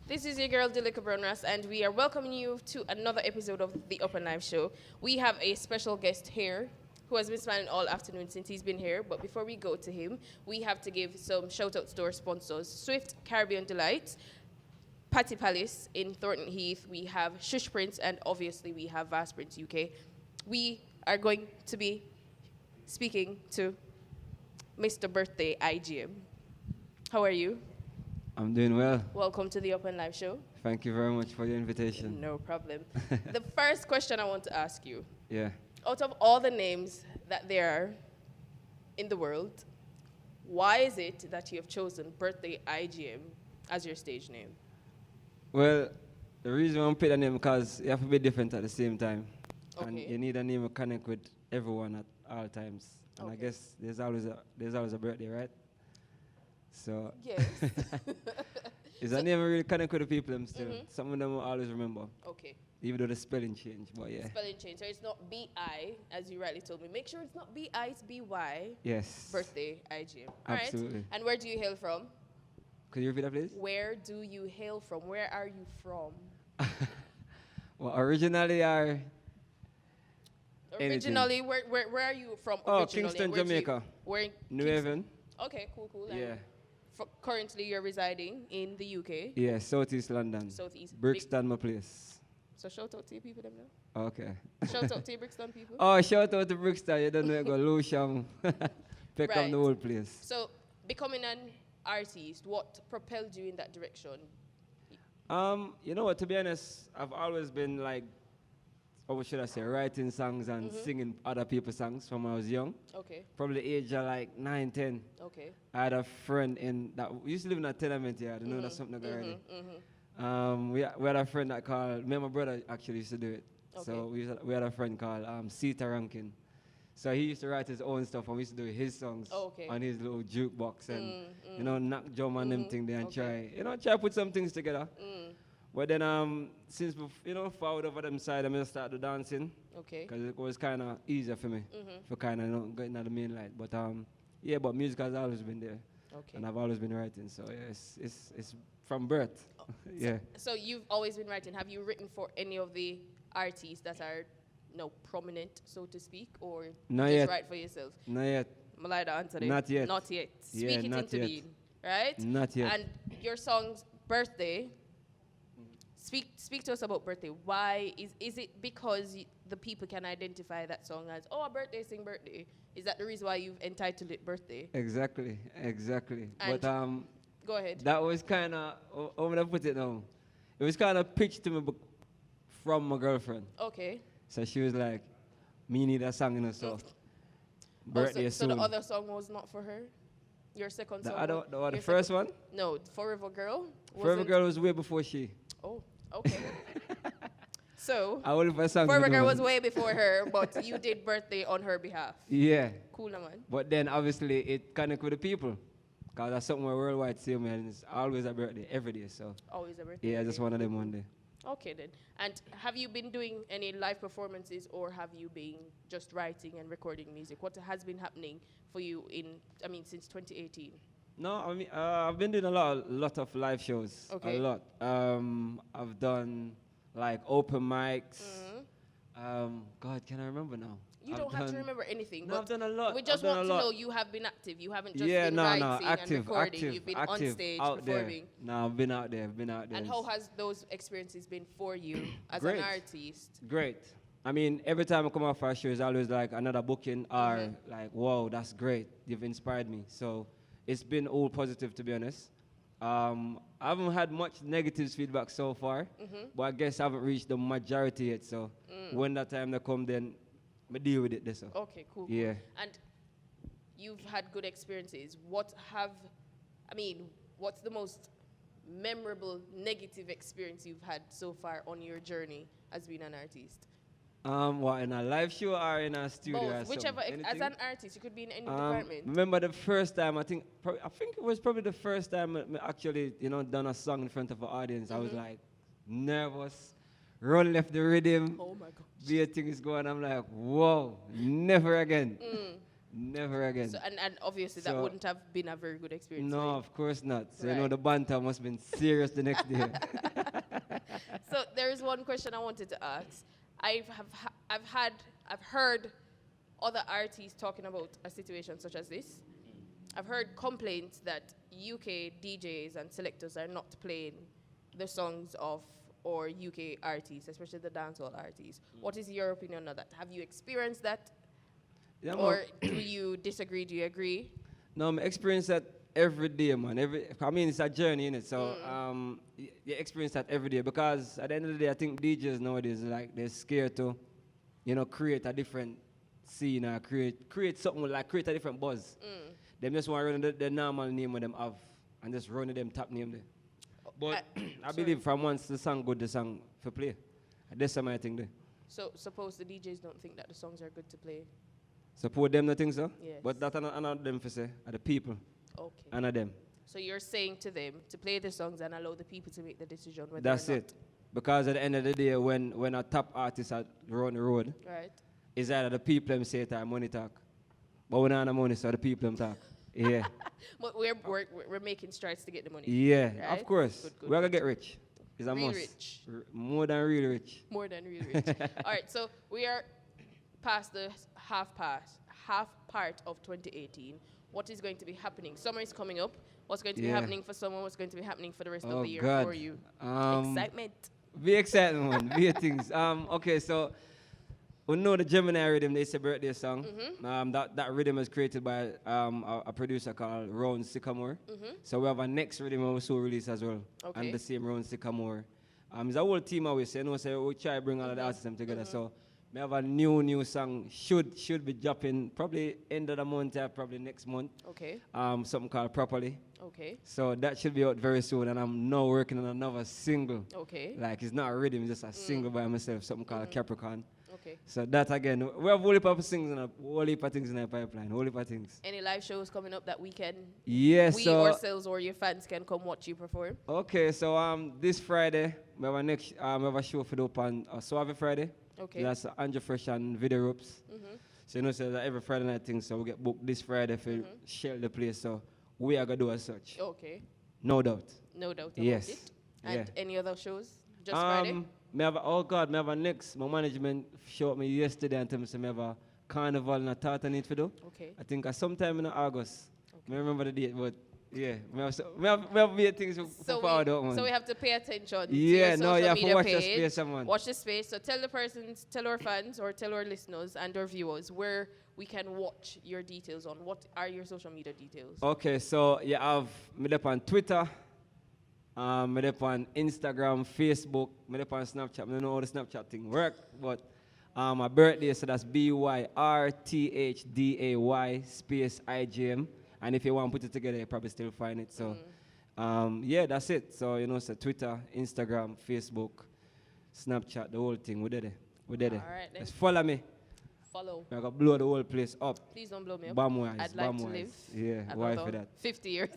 This is your girl, Likkle, and we are welcoming you to another episode of the Upnlive show. We have a special guest here who has been smiling all afternoon since he's been here. But before we go to him, we have to give some shout-outs to our sponsors. Swift Caribbean Delight, Patty Palace in Thornton Heath. We have Shush Prince, and obviously we have Vast Prince UK. We are going to be speaking to Mr. Byrthday IGM. How are you? I'm doing well. Welcome to the Upnlive show. Thank you very much for the invitation. No problem. The first question I want to ask you, Yeah. out of all the names that there are in the world, why is it that you have chosen Byrthday IGM as your stage name? Well, the reason I picked the name because you have to be different at the same time. Okay. And you need a name to connect with everyone at all times. And I guess there's always a birthday, right? So Yes. it's a name I really connect with the people them still. Some of them will always remember. Okay. Even though the spelling change, but yeah. Spelling change. So it's not B-I, as you rightly told me. Make sure it's not B-I, it's B-Y. Yes. Byrthday IGM. Absolutely. Right. And where do you hail from? Could you repeat that, please? Where do you hail from? Where are you from? Well, originally are... Originally, where are you from? Oh, originally? Kingston, Where do you- Jamaica. Where in New Kingston? Haven. Okay, cool. And Yeah. Currently, you're residing in the UK. Yeah, Southeast London. Southeast. Brixton, my place. So shout out to your people, them now. Okay. Shout out to your Brixton people. Oh, shout out to Brixton. You don't know it go Lusham. Pick up Right. the whole place. So becoming an artist, what propelled you in that direction? You know what, to be honest, I've always been like, or what should I say, writing songs and singing other people's songs from when I was young. Okay. Probably the age of like 9, 10. Okay. I had a friend we used to live in a tenement here. I don't know that's something like already. We had a friend that called, me and my brother actually used to do it. Okay. So we had a friend called Sita Rankin. So he used to write his own stuff and we used to do his songs on his little jukebox and, you know, knock drum and them thing there and try put some things together. But then since, forward over them side, I started dancing. Okay. Because it was kind of easier for me for kind of getting out the main light. But but music has always been there. Okay. And I've always been writing. So yeah, it's from birth. Yeah. So you've always been writing. Have you written for any of the artists that are prominent, so to speak, or Not just yet. write for yourself? Not yet. Malida answer it. Not yet. Not yet. Yeah, Speak it not into yet. being, right? Not yet. And your song's Byrthday. Speak to us about Byrthday. Why is it because the people can identify that song as a birthday, sing birthday? Is that the reason why you've entitled it Byrthday? Exactly. And but go ahead. that was kind of, how would I put it now? It was kind of pitched to me from my girlfriend. Okay. So she was like, me need a song in a song. Birthday So soon. the other song was not for her? Your second song? The first one? No, Forever Girl? Forever wasn't- Girl was way before she. Oh, okay. So, I only for songs. Forever with Girl one. was way before her, but you did Byrthday on her behalf. Yeah. Cool, man. But then obviously it connect with the people. Because that's something where worldwide see me and it's always a birthday, every day. So Always a birthday. yeah, just one of them one day. Okay then. And have you been doing any live performances or have you been just writing and recording music? What has been happening for you since 2018? No, I mean I've been doing a lot of live shows. Okay. A lot. I've done like open mics. God, can I remember now? You don't have to remember anything. No, but I've done a lot. We just want to know you have been active. You haven't just been writing and recording. You've been on stage out performing. There. No, I've been out there. And how has those experiences been for you as Great. an artist? Great. I mean, every time I come off our show, it's always like another booking or like, wow, that's great. You've inspired me. So it's been all positive, to be honest. I haven't had much negative feedback so far, but I guess I haven't reached the majority yet. So when that time they come, then I deal with it. This. Okay, cool. Yeah. And you've had good experiences. What's the most memorable negative experience you've had so far on your journey as being an artist? What, in a live show or in a studio? Both, or whichever. something? As an artist, you could be in any department. Remember the first time, I think it was probably the first time I actually, done a song in front of an audience. I was like nervous, run left the rhythm. Oh my God. Weird things going. I'm like, whoa, never again. Never again. So, and obviously that So- wouldn't have been a very good experience. No, for you. of course not. So Right. the banter must have been serious the next day. So there is one question I wanted to ask. I've heard other artists talking about a situation such as this. I've heard complaints that UK DJs and selectors are not playing the songs of or UK artists, especially the dancehall artists. What is your opinion on that? Have you experienced that? Yeah, Or do you disagree? Do you agree? No, I experience that every day, man. I mean, it's a journey, innit? So, you experience that every day because at the end of the day, I think DJs nowadays like they're scared to, create a different scene or create something like create a different buzz. They just want to run the normal name what them have and just run them top name there. But I believe from once the song good, the song for play. That's my thing there. So suppose the DJs don't think that the songs are good to play. Support them, no think so? Yes. But that's not them for say, are the people. Okay. And them. So you're saying to them to play the songs and allow the people to make the decision whether That's or not. it. Because at the end of the day, when a top artist are on the road, Right. it's either the people them say it or money talk. But when I have money, so the people them talk. Yeah. But we're making strides to get the money. Yeah, Right? of course. Good, We're going to get rich. It's a Real must. rich. More than really rich. More than real rich. All right, so we are past the half part of 2018. What is going to be happening? Summer is coming up. What's going to be Yeah. happening for summer? What's going to be happening for the rest Oh, of the year God. for you? Excitement. Be exciting, man. Be things. Okay, so we know the Gemini rhythm, they say birthday song. That rhythm is created by a producer called Ron Sycamore. So we have a next rhythm also released as well. Okay. And the same Ron Sycamore. It's a whole team always, so we try to bring all of the artists them together. So we have a new song, should be dropping probably end of the month, probably next month. Okay. Something called Properly. Okay. So that should be out very soon, and I'm now working on another single. Okay. Like it's not a rhythm, it's just a single by myself, something called Capricorn. Okay. So that again, we have whole heap of things in our pipeline, whole heap of things. Any live shows coming up that we can, Yes, we so ourselves or your fans can come watch you perform? okay, so this Friday we have we have a show for the open Suave Friday. Okay. That's Andrew Fresh and Video Ropes. So so that every Friday night thing, so we get booked this Friday for share the place. So we are gonna do as such. Okay. No doubt. No doubt about Yes. it. And Yeah. any other shows? Just Friday? Me have a next. My management showed me yesterday and told me me have a carnival and a thought I need to do. Okay. I think sometime in August. I remember the date, but yeah, we have weird things to forward out, man. So we have to pay attention to Yeah, your no, social you have to media watch the page. space, someone. Watch the space. So tell our fans or tell our listeners and our viewers where we can watch your details on. What are your social media details? Okay, so you have me up on Twitter, me up on Instagram, Facebook, me up on Snapchat. I don't know how the Snapchat thing work, but my birthday, so that's BYRTHDAY space IGM. And if you want to put it together, you probably still find it. So, yeah, that's it. So, so Twitter, Instagram, Facebook, Snapchat, the whole thing. We did it. All right, then. Just follow me. Follow. I'm going to blow the whole place up. Please don't blow me up. Bam wise, I'd like bam to wise. live. Yeah, why for that? 50 years.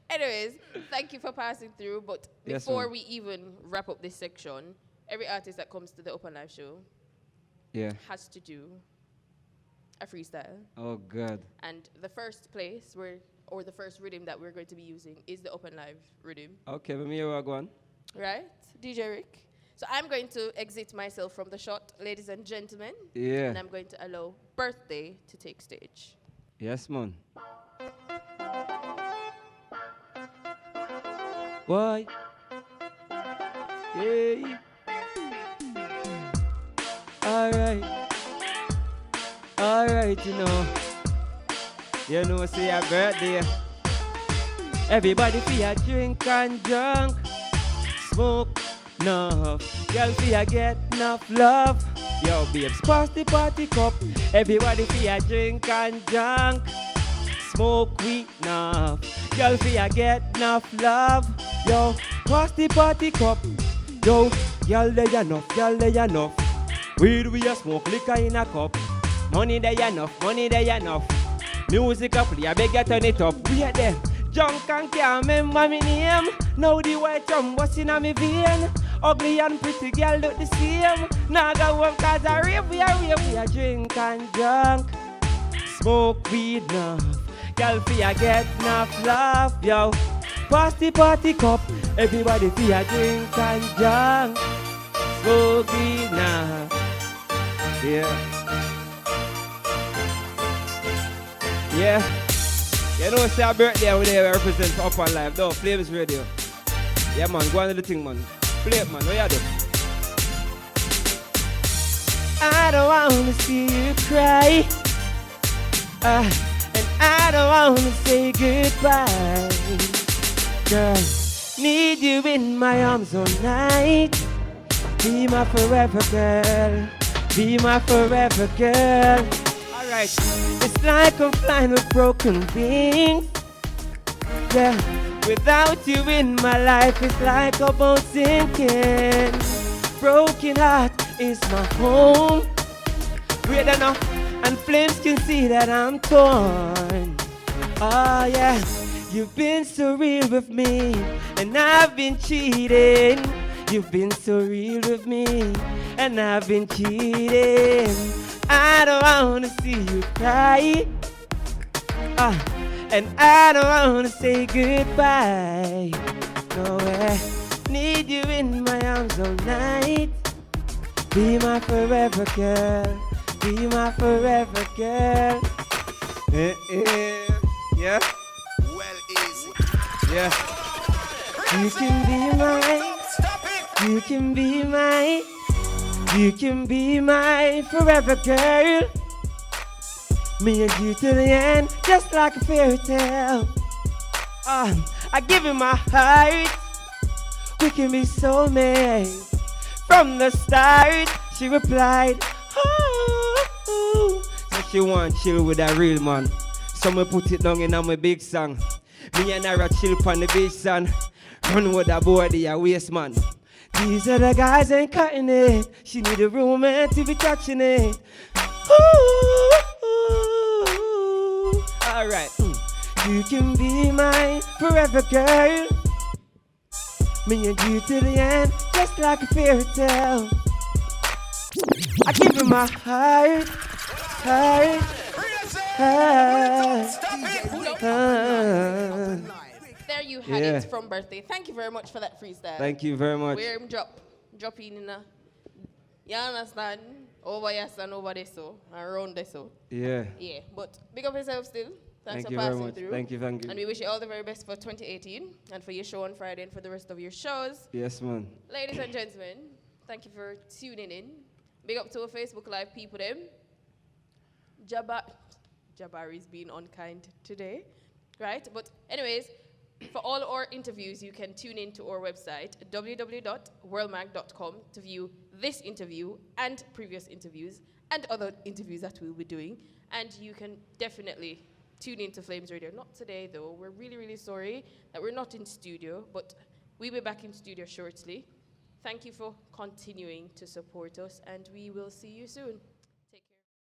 Anyways, thank you for passing through. But Yes, before ma'am. we even wrap up this section, every artist that comes to the Upnlive show Yeah. has to do a freestyle. Oh, God. And the first place or the first rhythm that we're going to be using is the Upnlive rhythm. Okay, let me hear what go on. Right? DJ Rick. So I'm going to exit myself from the shot, ladies and gentlemen. Yeah. And I'm going to allow Byrthday to take stage. Yes, man. Why? Yeah. Alright. Alright, see your birthday. Everybody feel drink and drunk. Smoke enough. Girl feel get enough love. Yo, babes, pass the party cup. Everybody feel drink and drunk. Smoke weed enough. Girl feel get enough love. Yo, pass the party cup. Yo, girl they enough. Weed we a smoke, liquor in a cup. Money they enough. Music a play, I beg you turn it up. Wait there, drunk and can't remember me name. Now the white rum was in a me vein. Ugly and pretty girl look the same. Now go home cause I rave, we a drink and drunk. Smoke weed enough. Girl fear get enough love, yo. Pass the party cup. Everybody fear drink and drunk. Smoke weed now. Yeah. Yeah. You know, say our birthday over there represent for Upnlive. No, Flames Radio. Yeah, man, go on to the thing, man. Play it, man. What you do? I don't wanna see you cry. And I don't wanna say goodbye. Girl, need you in my arms all night. Be my forever girl. Be my forever girl. Alright, it's like I'm flying with broken wings. Yeah, without you in my life, it's like a boat sinking. Broken heart is my home. Wait enough, and flames can see that I'm torn. Oh yeah, you've been so real with me, and I've been cheating. You've been so real with me, and I've been cheating. I don't wanna see you cry. And I don't wanna say goodbye. No way. Need you in my arms all night. Be my forever girl. Be my forever girl. Yeah. Well, easy. Yeah. You can be mine. You can be mine. You can be my forever girl. Me and you till the end, just like a fairy tale. I give you my heart. We can be soulmates. From the start, she replied, oh. So she want chill with a real man. So me put it down in my big song. Me and her chill on the beach, son. Run with a body, a waist man. These other guys ain't cutting it. She need a roommate to be touching it. Ooh. Alright. You can be my forever girl. Me and you to the end, just like a fairy tale. I give you my heart. There you had it from Byrthday. Thank you very much for that freestyle. Thank you very much. Where him drop in a, you understand? Over yes and over there so, and around there so. Yeah. Yeah, but big up yourself still. Thanks Thank for you very passing much. through. Thank you. And we wish you all the very best for 2018 and for your show on Friday and for the rest of your shows. Yes, man. Ladies and gentlemen, thank you for tuning in. Big up to our Facebook Live people them. Jabari's being unkind today, right? But anyways, for all our interviews, you can tune in to our website, www.worldmag.com, to view this interview and previous interviews and other interviews that we'll be doing. And you can definitely tune in to Flames Radio. Not today, though. We're really, really sorry that we're not in studio, but we'll be back in studio shortly. Thank you for continuing to support us, and we will see you soon.